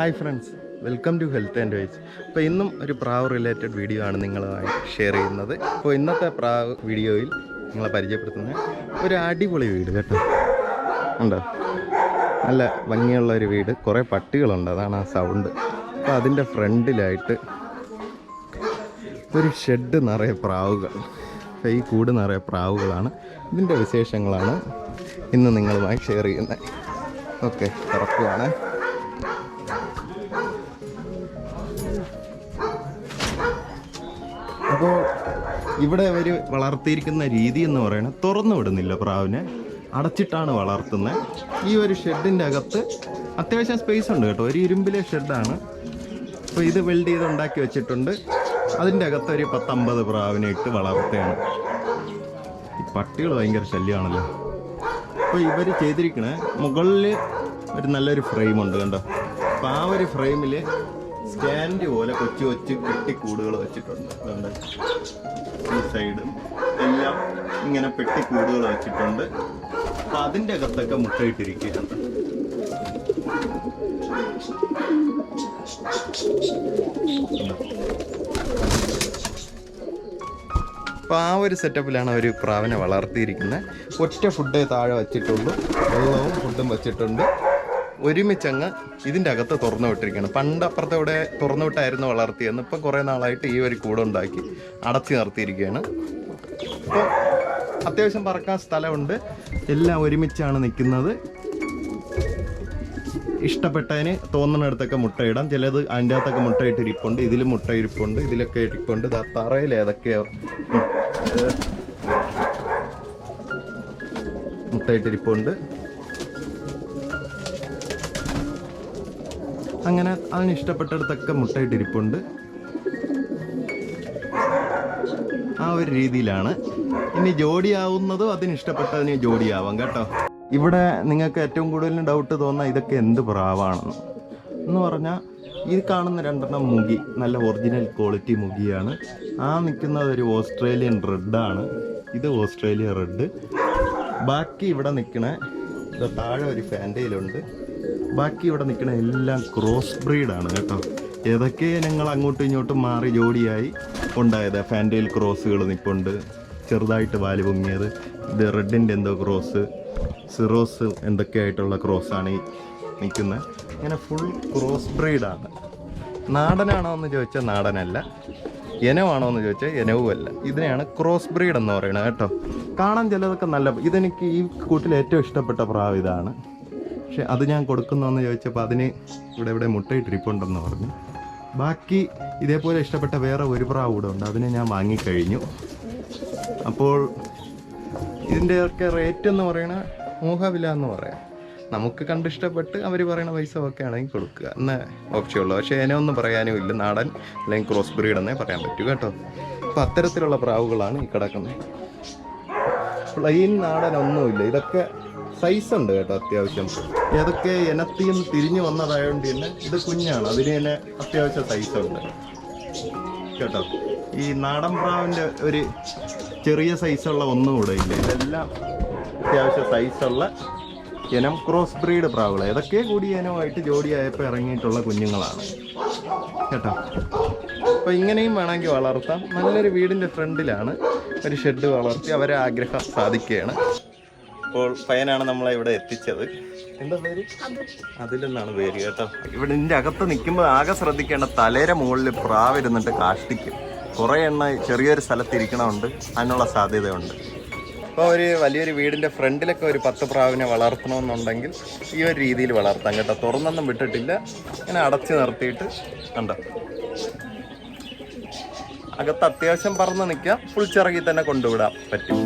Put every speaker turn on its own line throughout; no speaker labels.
Hi friends, welcome to health and wise. അപ്പോൾ ഇന്നും ഒരു പ്രാവ് റിലേറ്റഡ് വീഡിയോ ആണ് നിങ്ങളുമായി ഷെയർ ചെയ്യുന്നത്. അപ്പോൾ ഇന്നത്തെ പ്രാവ് വീഡിയോയിൽ നിങ്ങളെ പരിചയപ്പെടുത്തുന്ന ഒരു അടിപൊളി വീട് കേട്ടോ. ഉണ്ടോ? നല്ല ഭംഗിയുള്ള ഒരു വീട്, കുറേ പട്ടികളുണ്ട്, അതാണ് ആ സൗണ്ട്. അപ്പോൾ അതിൻ്റെ ഫ്രണ്ടിലായിട്ട് ഒരു ഷെഡ് നിറയെ പ്രാവുകൾ, ഈ കൂട് നിറയെ പ്രാവുകളാണ്. ഇതിൻ്റെ വിശേഷങ്ങളാണ് ഇന്ന് നിങ്ങളുമായി ഷെയർ ചെയ്യുന്നത്. ഓക്കെ, തുറക്കുകയാണ്. അപ്പോൾ ഇവിടെ അവർ വളർത്തിയിരിക്കുന്ന രീതി എന്ന് പറയുന്നത് തുറന്നു വിടുന്നില്ല പ്രാവിനെ, അടച്ചിട്ടാണ് വളർത്തുന്നത്. ഈ ഒരു ഷെഡിൻ്റെ അകത്ത് അത്യാവശ്യം സ്പേസ് ഉണ്ട് കേട്ടോ, ഒരു ഇരുമ്പിലെ ഷെഡാണ്. അപ്പോൾ ഇത് വെൽഡ് ചെയ്ത് ഉണ്ടാക്കി വെച്ചിട്ടുണ്ട്. അതിൻ്റെ അകത്ത് ഒരു 10-50 പ്രാവിനെ ഇട്ട് വളർത്തുകയാണ്. ഈ പട്ടികൾ ഭയങ്കര ശല്യമാണല്ലോ. അപ്പോൾ ഇവർ ചെയ്തിരിക്കണേ മുകളിൽ ഒരു നല്ലൊരു ഫ്രെയിമുണ്ട് കണ്ടോ. അപ്പോൾ ആ ഒരു ഫ്രെയിമിൽ സ്റ്റാൻഡ് പോലെ കൊച്ചു കൊച്ചു പെട്ടിക്കൂടുകൾ വെച്ചിട്ടുണ്ട്. അതുകൊണ്ട് ഈ സൈഡ് എല്ലാം ഇങ്ങനെ പെട്ടിക്കൂടുകൾ വെച്ചിട്ടുണ്ട്. അപ്പം അതിൻ്റെ അകത്തൊക്കെ മുട്ടയിട്ടിരിക്കുകയാണ്. അപ്പോൾ ആ ഒരു സെറ്റപ്പിലാണ് ഒരു പ്രാവിനെ വളർത്തിയിരിക്കുന്നത്. ഒറ്റ ഫുഡേ താഴെ വച്ചിട്ടുള്ളൂ, വെള്ളവും ഫുഡും വെച്ചിട്ടുണ്ട്. ഒരുമിച്ചങ്ങ് ഇതിൻ്റെ അകത്ത് തുറന്നു വിട്ടിരിക്കുകയാണ്. പണ്ട് അപ്പുറത്തെ ഇവിടെ തുറന്നു വിട്ടായിരുന്നു വളർത്തിയെന്ന്. ഇപ്പം കുറേ നാളായിട്ട് ഈ ഒരു കൂടുണ്ടാക്കി അടച്ചു നിർത്തിയിരിക്കുകയാണ്. അപ്പോൾ അത്യാവശ്യം പറക്കാൻ സ്ഥലമുണ്ട്, എല്ലാം ഒരുമിച്ചാണ് നിൽക്കുന്നത്. ഇഷ്ടപ്പെട്ടതിന് തോന്നുന്നിടത്തൊക്കെ മുട്ടയിടാം. ചിലത് അതിൻ്റെ അകത്തൊക്കെ മുട്ടയിട്ടിരിപ്പുണ്ട്, ഇതിലും മുട്ടയിരിപ്പുണ്ട്, ഇതിലൊക്കെ ഇരിപ്പുണ്ട്. തറയിൽ ഏതൊക്കെയോ മുട്ടയിട്ടിരിപ്പുണ്ട്. അങ്ങനെ അതിന് ഇഷ്ടപ്പെട്ടിടത്തൊക്കെ മുട്ടയിട്ടിരിപ്പുണ്ട്. ആ ഒരു രീതിയിലാണ്. ഇനി ജോഡിയാവുന്നതും അതിന് ഇഷ്ടപ്പെട്ടതിന് ജോഡിയാവാം കേട്ടോ. ഇവിടെ നിങ്ങൾക്ക് ഏറ്റവും കൂടുതൽ ഡൗട്ട് തോന്നുക ഇതൊക്കെ എന്ത് പ്രാവാണെന്ന് എന്ന് പറഞ്ഞാൽ, ഈ കാണുന്ന 2 മുഗി നല്ല ഒറിജിനൽ ക്വാളിറ്റി മുഗിയാണ്. ആ നിൽക്കുന്നത് ഒരു ഓസ്ട്രേലിയൻ റെഡാണ്. ഇത് ഓസ്ട്രേലിയ റെഡ്. ബാക്കി ഇവിടെ നിൽക്കണ താഴെ ഒരു ഫാൻറ്റയിലുണ്ട്. ബാക്കി ഇവിടെ നിൽക്കണ എല്ലാം ക്രോസ് ബ്രീഡാണ് കേട്ടോ. ഏതൊക്കെ ഞങ്ങൾ അങ്ങോട്ടും ഇങ്ങോട്ടും മാറി ജോഡിയായി ഉണ്ടായത്. ഫാൻറ്റയിൽ ക്രോസുകൾ നിൽപ്പുണ്ട്, ചെറുതായിട്ട് വാല് പൊങ്ങിയത്. ഇത് റെഡിൻ്റെ എന്തോ ക്രോസ്, സിറോസ് എന്തൊക്കെയായിട്ടുള്ള ക്രോസാണ് ഈ നിൽക്കുന്നത്. ഇങ്ങനെ ഫുൾ ക്രോസ് ബ്രീഡാണ്. നാടനാണോ എന്ന് ചോദിച്ചാൽ നാടനല്ല, ഇനമാണോ എന്ന് ചോദിച്ചാൽ ഇനവുമല്ല. ഇതിനെയാണ് ക്രോസ് ബ്രീഡ് എന്ന് പറയുന്നത് കേട്ടോ. കാണാൻ ചിലതൊക്കെ നല്ല. ഇതെനിക്ക് ഈ കൂട്ടിൽ ഏറ്റവും ഇഷ്ടപ്പെട്ട പ്രാവ് ഇതാണ്. പക്ഷെ അത് ഞാൻ കൊടുക്കുന്നതെന്ന് ചോദിച്ചപ്പോൾ അതിന് ഇവിടെ മുട്ടയിട്ടിരിപ്പുണ്ടെന്ന് പറഞ്ഞു. ബാക്കി ഇതേപോലെ ഇഷ്ടപ്പെട്ട വേറെ ഒരു പ്രാവ് കൂടെ ഉണ്ട്, അതിനെ ഞാൻ വാങ്ങിക്കഴിഞ്ഞു. അപ്പോൾ ഇതിൻ്റെയൊക്കെ റേറ്റ് എന്ന് പറയണ മോഹവില എന്ന് പറയാം. നമുക്ക് കണ്ടിഷ്ടപ്പെട്ട് അവർ പറയണ പൈസ ഒക്കെ ആണെങ്കിൽ കൊടുക്കുക എന്നേ ഓപ്ഷനുള്ളൂ. പക്ഷേ അതിനൊന്നും പറയാനും ഇല്ല, നാടൻ അല്ലെങ്കിൽ ക്രോസ് ബ്രീഡ് എന്നേ പറയാൻ പറ്റൂ കേട്ടോ. അപ്പോൾ അത്തരത്തിലുള്ള പ്രാവുകളാണ് ഈ കിടക്കുന്നത്. പ്ലെയിൻ നാടൻ ഒന്നുമില്ല. ഇതൊക്കെ സൈസ് ഉണ്ട് കേട്ടോ അത്യാവശ്യം. ഏതൊക്കെ ഇനത്തിൽ നിന്ന് തിരിഞ്ഞു വന്നതായതുകൊണ്ട് തന്നെ ഇത് കുഞ്ഞാണ്, അതിന് തന്നെ അത്യാവശ്യം സൈസ് ഉണ്ട് കേട്ടോ. ഈ നാടൻ പ്രാവിൻ്റെ ഒരു ചെറിയ സൈസുള്ള ഒന്നും കൂടെ ഇല്ല. ഇതെല്ലാം അത്യാവശ്യം സൈസുള്ള ഇനം ക്രോസ് ബ്രീഡ് പ്രാവുകൾ. ഏതൊക്കെ കൂടിയ ഇനമായിട്ട് ജോഡിയായപ്പോൾ ഇറങ്ങിയിട്ടുള്ള കുഞ്ഞുങ്ങളാണ് കേട്ടോ. അപ്പോൾ ഇങ്ങനെയും വേണമെങ്കിൽ വളർത്താം. നല്ലൊരു വീടിൻ്റെ ഫ്രണ്ടിലാണ് ഒരു ഷെഡ് വളർത്തി അവരെ ആഗ്രഹം സാധിക്കുകയാണ്. അപ്പോൾ പയ്യനാണ് നമ്മളെ ഇവിടെ എത്തിച്ചത്. എന്താ പേര്? അതിലെന്നാണ് പേര് കേട്ടോ. ഇവിടെ ഇതിൻ്റെ അകത്ത് നിൽക്കുമ്പോൾ ആകെ ശ്രദ്ധിക്കേണ്ട, തലേരെ മുകളിൽ പ്രാവ് ഇരുന്നിട്ട് കാഷ്ടിക്കും. കുറേ ചെറിയൊരു സ്ഥലത്ത് ഇരിക്കണമുണ്ട്, അതിനുള്ള സാധ്യതയുണ്ട്. അപ്പോൾ ഒരു വലിയൊരു വീടിൻ്റെ ഫ്രണ്ടിലൊക്കെ ഒരു 10 പ്രാവിനെ വളർത്തണമെന്നുണ്ടെങ്കിൽ ഈ ഒരു രീതിയിൽ വളർത്താം കേട്ടോ. തുറന്നൊന്നും വിട്ടിട്ടില്ല, ഇങ്ങനെ അടച്ച് നിർത്തിയിട്ട് കണ്ടോ. അകത്ത് അത്യാവശ്യം പറന്ന് നിൽക്കാം, ഫുൾ ചിറകി തന്നെ കൊണ്ടുവിടാൻ പറ്റും.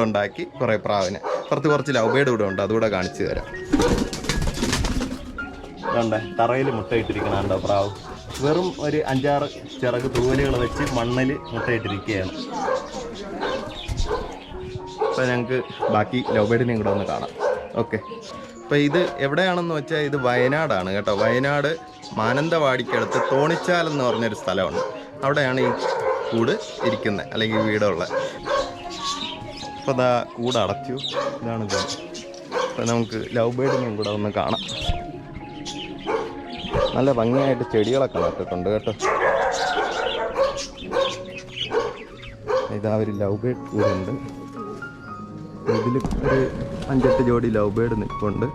കൂടുണ്ടാക്കി കുറേ പ്രാവിനെ. കുറച്ച് ലവ് ബേർഡ് കൂടെ ഉണ്ട്, അതുകൂടെ കാണിച്ചു തരാം. അതുകൊണ്ട് തറയിൽ മുട്ടയിട്ടിരിക്കണുണ്ടോ പ്രാവ്. വെറും ഒരു 5-6 ചിറക് തൂവലുകൾ വെച്ച് മണ്ണിൽ മുട്ടയിട്ടിരിക്കുകയാണ്. അപ്പോൾ ഞങ്ങൾക്ക് ബാക്കി ലവ് ബേർഡിനെയും കൂടെ ഒന്ന് കാണാം. ഓക്കെ, അപ്പോൾ ഇത് എവിടെയാണെന്ന് വെച്ചാൽ ഇത് വയനാടാണ് കേട്ടോ. വയനാട് മാനന്തവാടിക്കടുത്ത് തോണിച്ചാലെന്ന് പറഞ്ഞൊരു സ്ഥലമുണ്ട്. അവിടെയാണ് ഈ കൂട് ഇരിക്കുന്നത്, അല്ലെങ്കിൽ വീടുള്ളത്. അപ്പോൾ അതാ കൂട് അടച്ചു. ഇതാണ് ഇത്. അപ്പോൾ നമുക്ക് ലവ് ബേർഡിനെയും കൂടെ ഒന്ന് കാണാം. നല്ല ഭംഗിയായിട്ട് ചെടികളൊക്കെ നട്ടിട്ടുണ്ട് കേട്ടോ. ഇതാ ഒരു ലവ് ബേർഡ് കൂടുണ്ട്. ഇതിൽ ഒരു 5-8 ജോഡി ലവ് ബേർഡ് നിൽപ്പുണ്ട്.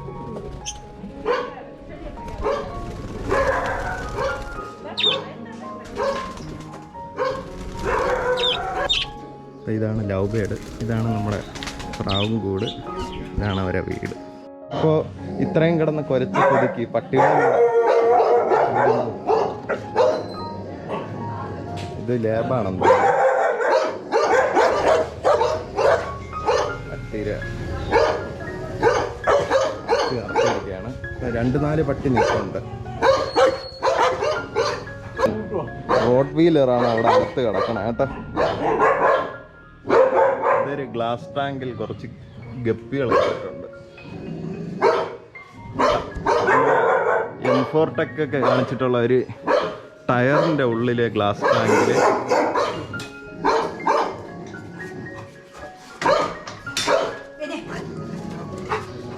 ഇതാണ് ലവ് ബേർഡ്. ഇതാണ് നമ്മുടെ പ്രാവും കൂട്. ഇതാണ് അവരെ വീട്. അപ്പോൾ ഇത്രയും കിടന്ന് കുരച്ച് കൊതുക്കി പട്ടികളും ഇത് ലേബാണെന്ന് പട്ടിര ഇറക്കിയിരിക്കുകയാണ്. 2-4 പട്ടി നിൽക്കുന്നുണ്ട്. റോഡ് വീലറാണ് അവിടെ അകത്ത് കിടക്കണം കേട്ടോ. ഇതൊരു ഗ്ലാസ് ടാങ്കിൽ കുറച്ച് ഗപ്പികൾ ഇട്ടിട്ടുണ്ട്. M4 ഒക്കെ കാണിച്ചിട്ടുള്ള ഒരു ടയറിൻ്റെ ഉള്ളിലെ ഗ്ലാസ് ടാങ്കിൽ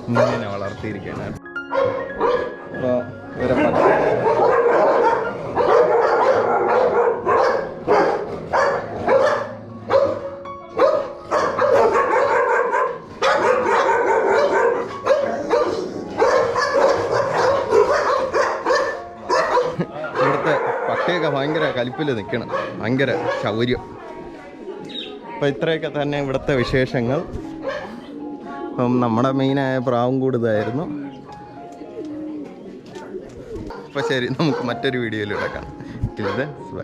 ഇങ്ങനെ വളർത്തിയിരിക്കുകയാണ്. അപ്പോൾ ഇവരെ ഇവിടുത്തെ പട്ടിയൊക്കെ ഭയങ്കര കലിപ്പിൽ നിൽക്കണം, ഭയങ്കര ശൗര്യം. അപ്പോൾ ഇത്രയൊക്കെ തന്നെ ഇവിടുത്തെ വിശേഷങ്ങൾ. അപ്പം നമ്മുടെ മെയിനായ പ്രാവും കൂടുതലായിരുന്നു. അപ്പോൾ ശരി, നമുക്ക് മറ്റൊരു വീഡിയോയിലൂടെ കാണാം.